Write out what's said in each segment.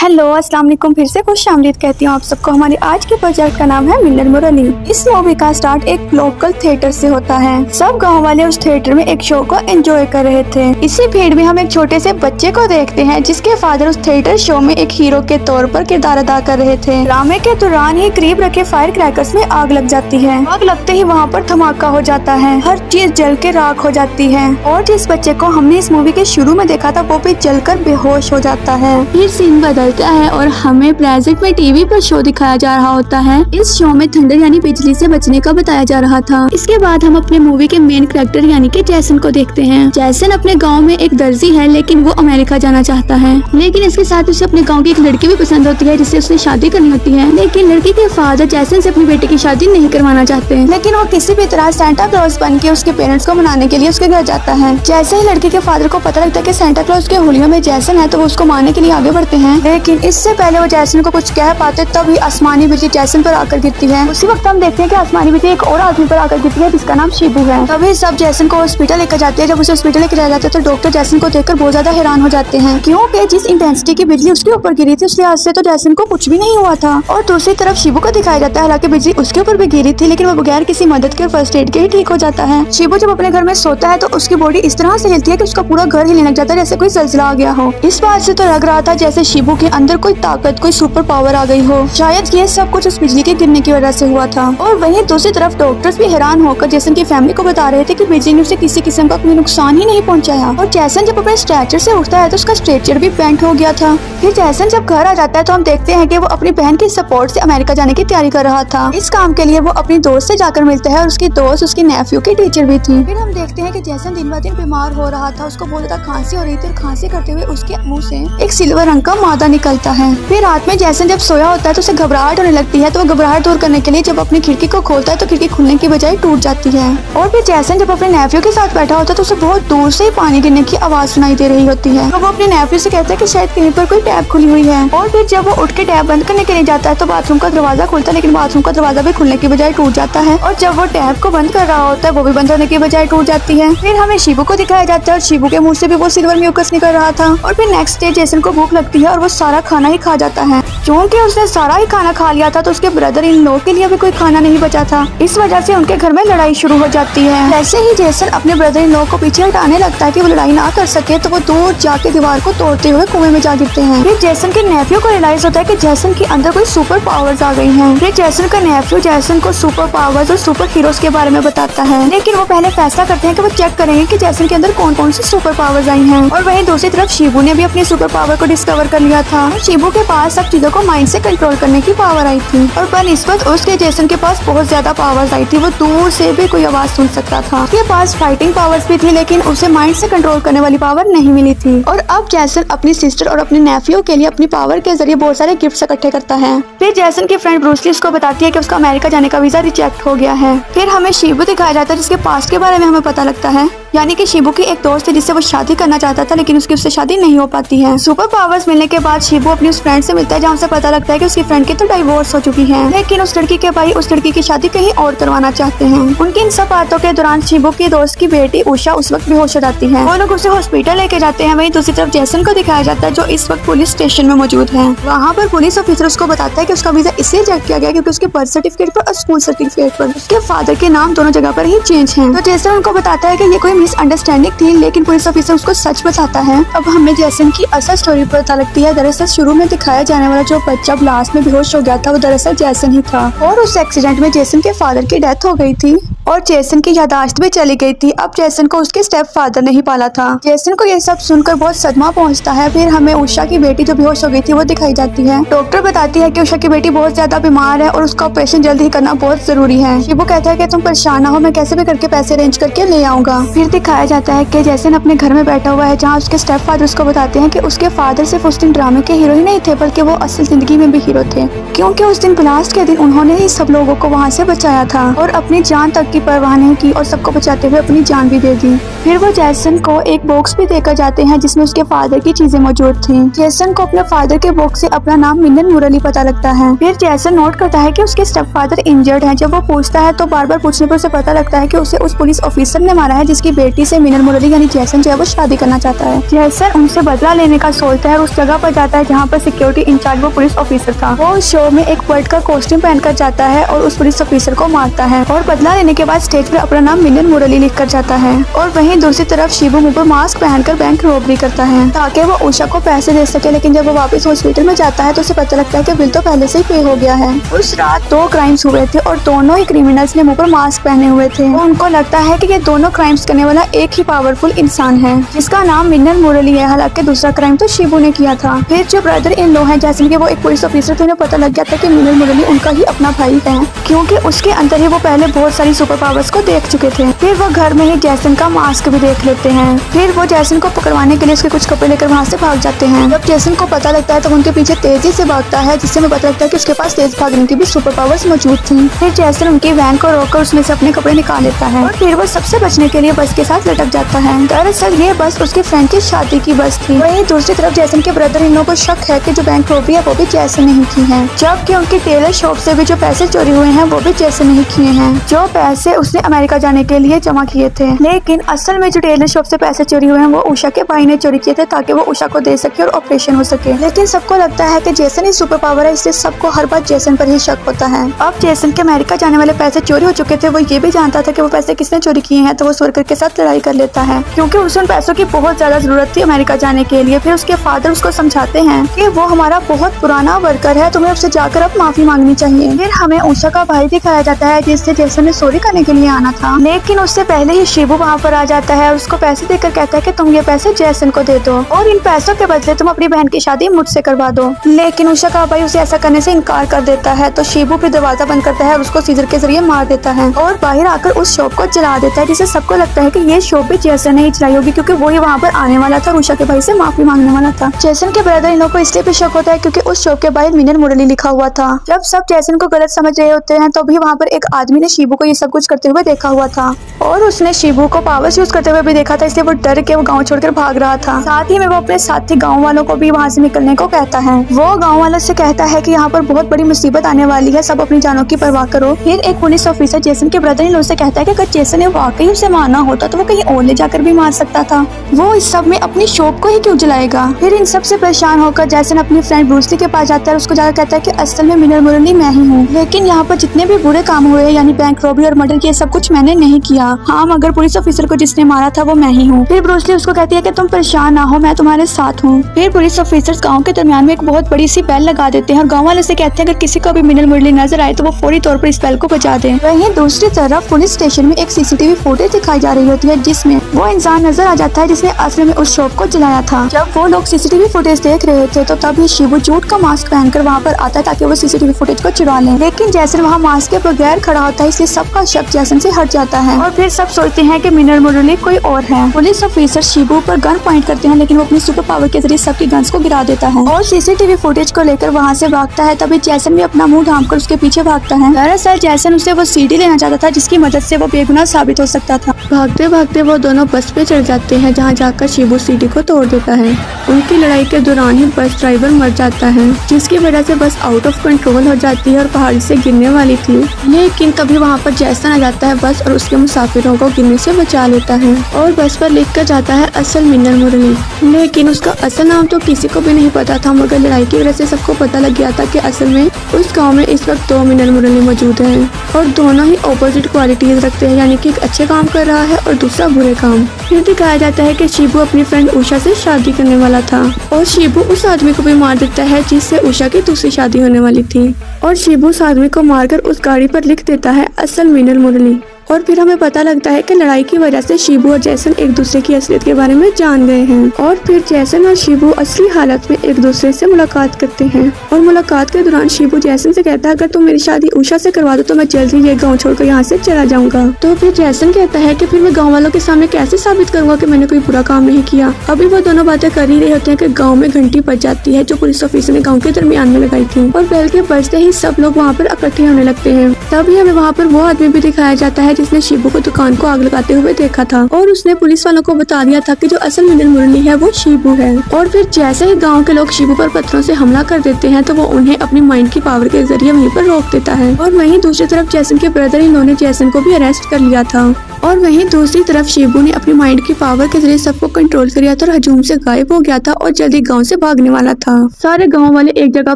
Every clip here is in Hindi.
हेलो अस्सलाम वालेकुम। फिर से खुश आमदीद कहती हूँ आप सबको। हमारे आज के प्रोजेक्ट का नाम है मिलर मुरली। इस मूवी का स्टार्ट एक लोकल थिएटर से होता है। सब गांव वाले उस थिएटर में एक शो को एंजॉय कर रहे थे। इसी भीड़ में हम एक छोटे से बच्चे को देखते हैं जिसके फादर उस थिएटर शो में एक हीरो के तौर पर किरदार अदा कर रहे थे। ड्रामे के दौरान ही करीब रखे फायर क्रैकर्स में आग लग जाती है। आग लगते ही वहाँ पर धमाका हो जाता है, हर चीज जल के राख हो जाती है और जिस बच्चे को हमने इस मूवी के शुरू में देखा था वो भी जलकर बेहोश हो जाता है। फिर सीन बदलता है और हमें प्रेजेंट में टीवी पर शो दिखाया जा रहा होता है। इस शो में थंडर यानी बिजली से बचने का बताया जा रहा था। इसके बाद हम अपने मूवी के मेन कैरेक्टर यानी कि जैसन को देखते हैं। जैसन अपने गांव में एक दर्जी है लेकिन वो अमेरिका जाना चाहता है, लेकिन इसके साथ उसे अपने गांव की एक लड़की भी पसंद होती है जिससे उसने शादी करनी होती है। लेकिन लड़की के फादर जैसन से अपनी बेटी की शादी नहीं करवाना चाहते, लेकिन वो किसी भी तरह सेंटा क्लॉज बन के उसके पेरेंट्स को मनाने के लिए उसके घर जाता है। जैसे ही लड़की के फादर को पता लगता है कि सेंटा क्लॉज के होलियों में जैसन है तो वो उसको मारने के लिए आगे बढ़ते हैं। लेकिन इससे पहले वो जैसन को कुछ कह पाते तभी आसमानी बिजली जैसन पर आकर गिरती है। उसी वक्त हम देखते हैं कि आसमानी बिजली एक और आदमी पर आकर गिरती है जिसका नाम शिबू है। तभी सब जैसन को हॉस्पिटल लेकर जाते हैं। जब उसे हॉस्पिटल लेकर जाते हैं तो डॉक्टर जैसन को देखकर बहुत ज्यादा हैरान हो जाते हैं क्योंकि जिस इंटेंसिटी की बिजली उसके ऊपर गिरी थी उस लिहाज से तो जैसन को कुछ भी नहीं हुआ था। और दूसरी तरफ शिबू को दिखाया जाता है हालांकि बिजली उसके ऊपर भी गिरी थी लेकिन वो बगैर किसी मदद के फर्स्ट एड के ही ठीक हो जाता है। शिबू जब अपने घर में सोता है तो उसकी बॉडी इस तरह से हिलती है कि उसका पूरा घर हिलने लग जाता है जैसे कोई जलजला आ गया हो। इस बात से तो लग रहा था जैसे शिबू के अंदर कोई ताकत कोई सुपर पावर आ गई हो। शायद ये सब कुछ उस बिजली के गिरने की वजह से हुआ था। और वहीं दूसरी तरफ डॉक्टर्स भी हैरान होकर जैसन की फैमिली को बता रहे थे कि बिजली ने उसे किसी किस्म का कोई नुकसान ही नहीं पहुंचाया। और जैसन जब अपने स्ट्रेचर से उठता है तो उसका स्ट्रेचर भी बेंट हो गया था। फिर जैसन जब घर आ जाता है तो हम देखते हैं कि वो अपनी बहन की सपोर्ट से अमेरिका जाने की तैयारी कर रहा था। इस काम के लिए वो अपनी दोस्त से जाकर मिलता है और उसकी दोस्त उसकी नेफ्यू की टीचर भी थी। फिर हम देखते हैं कि जैसन दिन ब दिन बीमार हो रहा था, उसको बहुत ज्यादा खांसी हो रही थी और खांसी करते हुए उसके मुंह से एक सिल्वर रंग का मादा निकलता है। फिर रात में जैसन जब सोया होता है तो उसे घबराहट होने लगती है, तो वो घबराहट दूर करने के लिए जब अपनी खिड़की को खोलता है तो खिड़की खुलने की बजाय टूट जाती है। और फिर जैसन जब अपने नेफ्यू के साथ बैठा होता है तो उसे बहुत दूर से ही पानी गिरने की आवाज सुनाई दे रही होती है। तो वो अपने नेफ्यू से कहता है कि शायद कहीं पर कोई टैप खुली हुई है। और फिर जब वो उठ के टैप बंद करने के लिए जाता है तो बाथरूम का दरवाजा खुलता है लेकिन बाथरूम का दरवाजा भी खुलने की बजाय टूट जाता है। और जब वो टैप को बंद कर रहा होता है वो भी बंद होने की बजाय टूट जाती है। फिर हमें शिबू को दिखाया जाता है और शिबू के मुंह से भी वो सिल्वर म्यूकस निकल रहा था। और फिर नेक्स्ट डे जैसन को भूख लगती है और वो सारा खाना ही खा जाता है। क्योंकि उसने सारा ही खाना खा लिया था तो उसके ब्रदर इन लॉ के लिए भी कोई खाना नहीं बचा था। इस वजह से उनके घर में लड़ाई शुरू हो जाती है। वैसे ही जैसन अपने ब्रदर इन लॉ को पीछे हटाने लगता है कि वो लड़ाई ना कर सके तो वो दूर जाके दीवार को तोड़ते हुए कुएं में जा गिरते हैं। फिर जैसन के नेफ्यू को रियलाइज होता है कि जैसन के अंदर कोई सुपर पावर्स आ गई हैं। फिर जैसन का नेफ्यू जैसन को सुपर पावर्स और सुपर हीरोज के बारे में बताता है, लेकिन वो पहले फैसला करते हैं कि वो चेक करेंगे कि जैसन के अंदर कौन कौन सी सुपर पावर्स आई हैं। और वहीं दूसरी तरफ शिबू ने भी अपनी सुपर पावर को डिस्कवर कर लिया था। शिबू के पास सब चीजों को माइंड से कंट्रोल करने की पावर आई थी और बनिस्बत उसके जैसन के पास बहुत ज्यादा पावर्स आई थी। वो दूर से भी कोई आवाज सुन सकता था। उसके पास फाइटिंग पावर्स भी थी लेकिन उसे माइंड से कंट्रोल करने वाली पावर नहीं मिली थी। और अब जैसन अपनी सिस्टर और अपने नेफ्यू के लिए अपनी पावर के जरिए बहुत सारे गिफ्ट्स इकट्ठे करता है। फिर जैसन की फ्रेंड ब्रूसली उसको बताती है कि उसका अमेरिका जाने का वीजा रिजेक्ट हो गया है। फिर हमें शिबू दिखाया जाता है जिसके पास्ट के बारे में हमें पता लगता है, यानी कि शिबू की एक दोस्त है जिससे वो शादी करना चाहता था लेकिन उसकी उससे शादी नहीं हो पाती है। सुपर पावर्स मिलने के बाद शिबू अपनी उस फ्रेंड से मिलता है जहाँ से पता लगता है कि उसकी फ्रेंड की तो डाइवोर्स हो चुकी है, लेकिन उस लड़की के भाई उस लड़की की शादी कहीं और करवाना चाहते हैं। उनकी इन सब बातों के दौरान शिबू की दोस्त की बेटी उषा उस वक्त बेहोश हो जाती है। वो लोग उसे हॉस्पिटल लेके जाते हैं। वहीं दूसरी तरफ जैसन को दिखाया जाता है जो इस वक्त पुलिस स्टेशन में मौजूद है। वहाँ पर पुलिस ऑफिसर उसको बताता है कि उसका वीजा इसलिए रिजेक्ट किया गया क्योंकि उसके बर्थ सर्टिफिकेट पर और स्कूल सर्टिफिकेट पर उसके फादर के नाम दोनों जगह पर ही चेंज हैं। तो जैसन उनको बताता है कि ये कोई मिसअंडरस्टैंडिंग थी, लेकिन पुलिस ऑफिसर उसको सच बताता है। अब हमें जैसन की असल स्टोरी पता लगती है। दरअसल शुरू में दिखाया जाने वाला जो बच्चा ब्लास्ट में बेहोश हो गया था वो दरअसल जैसन ही था और उस एक्सीडेंट में जैसन के फादर की डेथ हो गई थी और जैसन की यादाश्त भी चली गई थी। अब जैसन को उसके स्टेप फादर ने ही पाला था। जैसन को ये सब सुनकर बहुत सदमा पहुंचता है। फिर हमें उषा की बेटी जो बेहोश हो गई थी वो दिखाई जाती है। डॉक्टर बताती है कि उषा की बेटी बहुत ज्यादा बीमार है और उसका ऑपरेशन जल्दी ही करना बहुत जरूरी है। शिबू कहता है कि तुम परेशान ना हो, मैं कैसे भी करके पैसे अरेंज करके ले आऊंगा। फिर दिखाया जाता है कि जैसन अपने घर में बैठा हुआ है जहाँ उसके स्टेप फादर उसको बताते हैं कि उसके फादर सिर्फ उस दिन ड्रामे के हीरो ही नहीं थे बल्कि वो असल जिंदगी में भी हीरो थे, क्योंकि उस दिन ब्लास्ट के दिन उन्होंने ही सब लोगों को वहाँ से बचाया था और अपनी जान तक की परवाह नहीं की और सबको बचाते हुए अपनी जान भी दे दी। फिर वो जैसन को एक बॉक्स भी देकर जाते हैं जिसमें उसके फादर की चीजें मौजूद थी। जैसन को अपने फादर के बॉक्स से अपना नाम मिलन मुरली पता लगता है। फिर जैसन नोट करता है कि उसके स्टेप फादर इंजर्ड है। जब वो पूछता है तो बार बार पूछने पर उसे पता लगता है कि उसे उस पुलिस ऑफिसर ने मारा है जिसकी बेटी से मिलन मुरली यानी जैसन जो है वो शादी करना चाहता है। जैसन उनसे बदला लेने का सोचता है और उस जगह पर जाता है जहाँ पर सिक्योरिटी इंचार्ज वो पुलिस ऑफिसर था। वो उस शो में एक वर्ड का कॉस्ट्यूम पहनकर जाता है और उस पुलिस ऑफिसर को मारता है और बदला लेने के बाद स्टेज पर अपना नाम मिलन मुरली लिख कर जाता है। और वहीं दूसरी तरफ शिबू मुंह पर मास्क पहनकर बैंक रॉबरी करता है ताकि वो उषा को पैसे दे सके, लेकिन जब वो वापस हॉस्पिटल में जाता है तो उसे पता लगता है कि बिल तो पहले से ही पे हो गया है। उस रात 2 क्राइम्स हुए थे और दोनों ही क्रिमिनल्स ने मुंह पर मास्क पहने हुए थे। उनको लगता है कि ये दोनों क्राइम्स करने वाला एक ही पावरफुल इंसान है जिसका नाम मिलन मुरली है। हालांकि दूसरा क्राइम तो शिबू ने किया था। फिर जो ब्रदर इन लॉ है जैसे कि वो एक पुलिस ऑफिसर थे, उन्हें पता लग गया था कि मिलन मुरली उनका ही अपना भाई है क्योंकि उसके अंदर ही वो पहले बहुत सारी सुपर पावर्स को देख चुके थे। फिर वो घर में ही जैसन का मास्क भी देख लेते हैं। फिर वो जैसन को पकड़वाने के लिए उसके कुछ कपड़े लेकर वहाँ से भाग जाते हैं। जब जैसन को पता लगता है तो उनके पीछे तेजी से भागता है जिससे हमें पता लगता है कि उसके पास तेज भागने की भी सुपर पावर्स मौजूद थी। फिर जैसन उनकी वैन को रोककर उसमें से अपने कपड़े निकाल लेता है और फिर वो सबसे बचने के लिए बस के साथ लटक जाता है। दरअसल ये बस उसके फ्रेंड की शादी की बस थी। वहीं दूसरी तरफ जैसन के ब्रदर इन लोगों को शक है कि जो बैंक रॉबरी है वो भी जैसन नहीं की है, जबकि उनकी टेलर शॉप से भी जो पैसे चोरी हुए हैं वो भी जैसन नहीं किए हैं, जो पैसे उसने अमेरिका जाने के लिए जमा किए थे। लेकिन असल में जो टेलर शॉप से पैसे चोरी हुए हैं वो उषा के भाई ने चोरी किए थे ताकि वो उषा को दे सके और ऑपरेशन हो सके। लेकिन सबको लगता है कि जैसन ही सुपर पावर है, इसलिए सबको हर बार जैसन पर ही शक होता है। अब जैसन के अमेरिका जाने वाले पैसे चोरी हो चुके थे। वो ये भी जानता था कि वो पैसे किसने चोरी किए हैं, तो वो स्वर्कर के साथ लड़ाई कर लेता है क्योंकि उसे उन पैसों की बहुत ज्यादा जरूरत थी अमेरिका जाने के लिए। फिर उसके फादर उसको समझाते हैं कि वो हमारा बहुत पुराना वर्कर है, तुम्हें उससे जाकर अब माफी मांगनी चाहिए। फिर हमें उषा का भाई दिखाया जाता है जिससे जैसन ने चोरी करने के लिए आना था, लेकिन उससे पहले ही शिबू वहाँ पर आ जाता है और उसको पैसे देकर कहता है कि तुम ये पैसे जैसन को दे दो और इन पैसों के बदले तुम अपनी बहन की शादी मुझसे करवा दो। लेकिन उषा का भाई उसे ऐसा करने से इनकार कर देता है तो शिबू फिर दरवाजा बंद करता है और उसको सीजर के जरिए मार देता है और बाहर आकर उस शॉप को जला देता है, जिससे सबको लगता है कि ये शॉप भी जैसन ने ही चलाई होगी क्योंकि वो ही वहाँ पर आने वाला था और उषा के भाई से माफी मांगने वाला था। जैसन के ब्रदर इन लोगों को इसलिए भी शक होता है क्योंकि उस शॉप के बाहर मिलन मुरली लिखा हुआ था। जब सब जैसन को गलत समझ रहे होते हैं तो भी वहाँ पर एक आदमी ने शिबू को ये सब कुछ करते हुए देखा हुआ था और उसने शिबू को पावर्स यूज करते हुए भी देखा था, इसलिए वो डर के वो गाँव छोड़कर भाग रहा था। साथ ही में वो अपने साथी गाँव वालों को भी वहाँ से निकलने को कहता है। वो गाँव वालों से कहता है कि यहाँ पर बहुत बड़ी मुसीबत आने वाली है, सब अपनी जानों की परवाह करो। फिर एक पुलिस ऑफिसर जैसन के ब्रदर इन लोगों से कहता है कि अगर जैसन ने वाकई उसे मारना होता तो वो कहीं और ले जाकर भी मार सकता था, वो इस सब में अपनी शॉप को ही क्यों जलाएगा। फिर इन सब से परेशान होकर जैसन अपनी फ्रेंड ब्रूस ली के पास जाता है और उसको जाकर कहता है कि असल में मिलन मुरली मैं ही हूँ, लेकिन यहाँ पर जितने भी बुरे काम हुए यानी बैंक रॉबरी और मर्डर ये सब कुछ मैंने नहीं किया। हाँ, मगर पुलिस ऑफिसर को जिसने मारा था वो मैं ही हूँ। फिर ब्रूस ली उसको कहती है कि तुम परेशान ना हो, मैं तुम्हारे साथ हूँ। फिर पुलिस ऑफिसर्स गाँव के दरमियान में एक बहुत बड़ी सी बेल लगा देते हैं और गाँव वाले से कहते हैं अगर किसी को भी मिलन मुरली नजर आए तो वो फौरी तौर पर इस बेल को बजा दे। वहीं दूसरी तरफ पुलिस स्टेशन में एक सीसीटीवी फुटेज दिखाई जा रही होती है जिसमें वो इंसान नजर आ जाता है जिसने असल में उस शॉप को जलाया था। जब वो लोग सीसीटीवी फुटेज देख रहे थे तो तभी शिबू झूठ का मास्क पहनकर वहाँ पर आता है ताकि वो सीसीटीवी फुटेज को चुरा ले, लेकिन जैसन वहाँ मास्क के बगैर खड़ा होता है इसलिए सबका शक जैसन से हट जाता है और फिर सब सोचते हैं कि मिलन मुरली कोई और है। पुलिस ऑफिसर शिबू पर गन पॉइंट करते हैं लेकिन वो अपनी सुपर पावर के जरिए सबकी गन्स को गिरा देता है और सीसीटीवी फुटेज को लेकर वहाँ से भागता है। तभी जैसन भी अपना मुंह ढांप कर उसके पीछे भागता है। दरअसल जैसन उसे वो सीडी लेना चाहता था जिसकी मदद से वो बेगुनाह साबित हो सकता था। भागते भागते वो दोनों बस पे चढ़ जाते हैं जहाँ जाकर शिबू सीडी को तोड़ देता है। उनकी लड़ाई के दौरान ही बस ड्राइवर मर जाता है जिसकी वजह से बस आउट ऑफ कंट्रोल हो जाती है और पहाड़ी से गिरने वाली थी, लेकिन तभी वहाँ पर जैसन आ जाता है बस और उसके मुसाफिरों को गिरने से बचा लेता है और बस पर लिख कर जाता है असल मिलन मुरली। लेकिन उसका असल नाम तो किसी को भी नहीं पता था, मगर लड़ाई की वजह से सबको पता लग गया था कि असल में उस गाँव में इस वक्त 2 मिलन मुरली मौजूद है और दोनों ही ऑपोजिट क्वालिटीज रखते हैं, यानी कि एक अच्छे काम कर रहा है और दूसरा बुरे काम। फिर दिखाया जाता है कि शिबू अपनी फ्रेंड उषा से शादी करने वाला था और शिबू उस आदमी को भी मार देता है जिससे उषा की दूसरी शादी होने वाली थी और शिबू उस आदमी को मारकर उस गाड़ी पर लिख देता है असल मिलन मुरली। और फिर हमें पता लगता है कि लड़ाई की वजह से शिबू और जैसन एक दूसरे की असलियत के बारे में जान गए हैं और फिर जैसन और शिबू असली हालत में एक दूसरे से मुलाकात करते हैं और मुलाकात के दौरान शिबू जैसन से कहता है अगर तुम मेरी शादी उषा से करवा दो तो मैं जल्द ही ये गाँव छोड़कर यहाँ से चला जाऊंगा। तो फिर जैसन कहता है कि फिर मैं गाँव वालों के सामने कैसे साबित करूंगा कि मैंने कोई बुरा काम नहीं किया। अभी वो दोनों बातें कर ही रहे होते हैं कि गाँव में घंटी बज जाती है जो पुलिस ऑफिसर ने गाँव के दरमियान में लगाई थी और बेल के बजते ही सब लोग वहाँ पर इकट्ठे होने लगते हैं। तभी हमें वहाँ पर वो आदमी भी दिखाया जाता है जिसने शिबू को दुकान को आग लगाते हुए देखा था और उसने पुलिस वालों को बता दिया था कि जो असल मिनल मुरली है वो शिबू है। और फिर जैसे ही गाँव के लोग शिबू पर पत्थरों से हमला कर देते हैं तो वो उन्हें अपनी माइंड की पावर के जरिए वहीं पर रोक देता है। और वहीं दूसरी तरफ जैसन के ब्रदर इन लोगों ने जैसन को भी अरेस्ट कर लिया था। और वहीं दूसरी तरफ शिबू ने अपनी माइंड की पावर के जरिए सबको कंट्रोल कर लिया था और हजूम से गायब हो गया था और जल्दी गांव से भागने वाला था। सारे गांव वाले एक जगह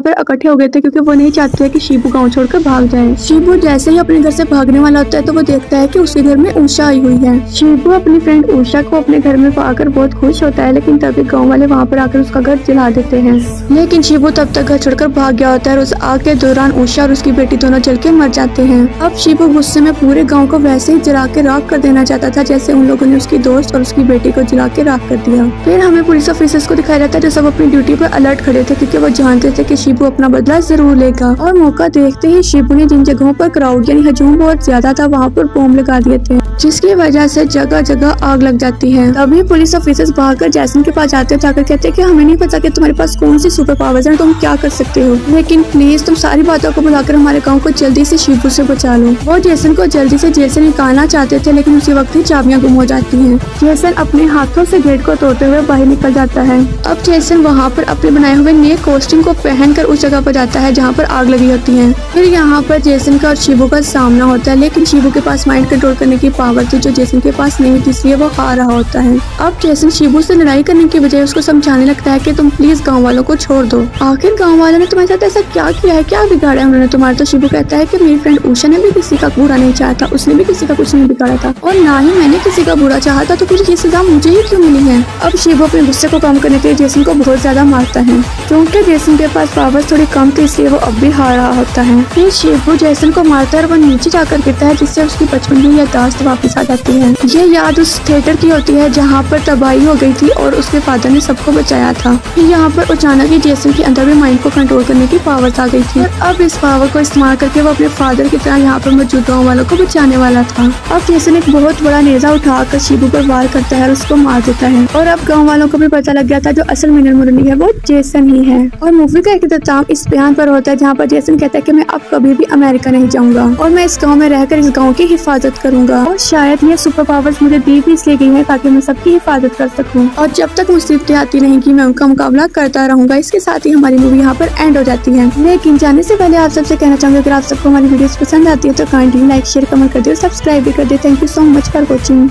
पर इकट्ठे हो गए थे क्योंकि वो नहीं चाहते थे कि शिबू गांव छोड़कर भाग जाए। शिबू जैसे ही अपने घर से भागने वाला होता है तो वो देखता है कि उसके घर में उषा आई हुई है। शिबू अपनी फ्रेंड उषा को अपने घर में पाकर बहुत खुश होता है, लेकिन तभी गाँव वाले वहाँ पर आकर उसका घर जला देते हैं। लेकिन शिबू तब तक घर छोड़कर भाग गया होता है और उस आग के दौरान उषा और उसकी बेटी दोनों जल के मर जाते हैं। अब शिबू गुस्से में पूरे गाँव को वैसे ही जला के राख कर देना चाहता था जैसे उन लोगों ने उसकी दोस्त और उसकी बेटी को जला के राख कर दिया। फिर हमें पुलिस ऑफिसर्स को दिखाया जाता है जो सब अपनी ड्यूटी पर अलर्ट खड़े थे क्योंकि वो जानते थे कि शिबू अपना बदला जरूर लेगा। और मौका देखते ही शिबू ने जिन जगहों पर क्राउड यानी हजूम बहुत ज्यादा था वहाँ पर बॉम्ब लगा दिए थे, जिसकी वजह से जगह जगह आग लग जाती है। तभी पुलिस ऑफिसर्स भागकर जैसन के पास जाते जाकर कहते हैं कि हमें नहीं पता कि तुम्हारे पास कौन सी सुपर पावर्स हैं, तुम क्या कर सकते हो, लेकिन प्लीज तुम सारी बातों को बुलाकर हमारे गाँव को जल्दी से शिबू से बचा लो। वो जैसन को जल्दी से जेल से निकालना चाहते थे लेकिन उसी वक्त ही चाबियां गुम हो जाती हैं। जेसन अपने हाथों से गेट को तोड़ते हुए बाहर निकल जाता है। अब जेसन वहाँ पर अपने बनाए हुए नए कॉस्ट्यूम को पहनकर उस जगह पर जाता है जहाँ पर आग लगी होती है। फिर यहाँ पर जेसन का और शिबू का सामना होता है, लेकिन शिबू के पास माइंड कंट्रोल करने की पावर थी जो जेसन के पास नहीं थी, इसलिए वो हार रहा होता है। अब जेसन शिबू से लड़ाई करने की बजाय उसको समझाने लगता है कि तुम प्लीज गाँव वालों को छोड़ दो, आखिर गाँव वालों ने तुम्हारे साथ ऐसा क्या किया है, क्या बिगाड़ा है उन्होंने तुम्हारा। तो शिबू कहता है कि मेरी फ्रेंड उषा ने भी किसी का बुरा नहीं चाहा था, उसने भी किसी का कुछ नहीं बिगाड़ा था और ना ही मैंने किसी का बुरा चाहा था, तो फिर ये सजा मुझे ही क्यों मिली है। अब शिबू अपने गुस्से को कम करने के लिए जेसन को बहुत ज्यादा मारता है। क्योंकि जेसन के पास पावर थोड़ी कम थी इसलिए वो अब भी हार रहा होता है। फिर शिबू जेसन को मारता है और वो नीचे जाकर गिरता है जिससे उसकी बचपन की याददाश्त वापस आ जाती है। ये याद उस थिएटर की होती है जहाँ पर तबाही हो गई थी और उसके फादर ने सबको बचाया था। फिर यहाँ पर अचानक ही जेसन के अंदर भी माइंड को कंट्रोल करने की पावर आ गई थी और अब इस पावर को इस्तेमाल करके वो अपने फादर की तरह यहाँ पर मौजूद गाँव वालों को बचाने वाला था। अब जेसन एक बहुत बड़ा नेजा उठाकर शिबू पर वार करता है और उसको मार देता है। और अब गांव वालों को भी पता लग गया था जो असल मिनल मुरली है वो जेसन ही है। और मूवी का इख्तिताम इस बयान पर होता है जहाँ पर जेसन कहता है कि मैं अब कभी भी अमेरिका नहीं जाऊंगा और मैं इस गांव में रहकर इस गांव की हिफाजत करूंगा और शायद ये सुपर पावर्स मुझे दी भी इसलिए गई है ताकि मैं सबकी हिफाजत कर सकूं और जब तक मुसीबतें आती रहेंगी मैं उनका मुकाबला करता रहूंगा। इसके साथ ही हमारी मूवी यहाँ पर एंड हो जाती है। लेकिन जाने से पहले आप सबसे कहना चाहूंगी अगर आप सबको हमारी वीडियोस पसंद आती है तो काइंडली लाइक शेयर कमेंट कर दे और सब्सक्राइब भी कर दे। Thank you so much for watching.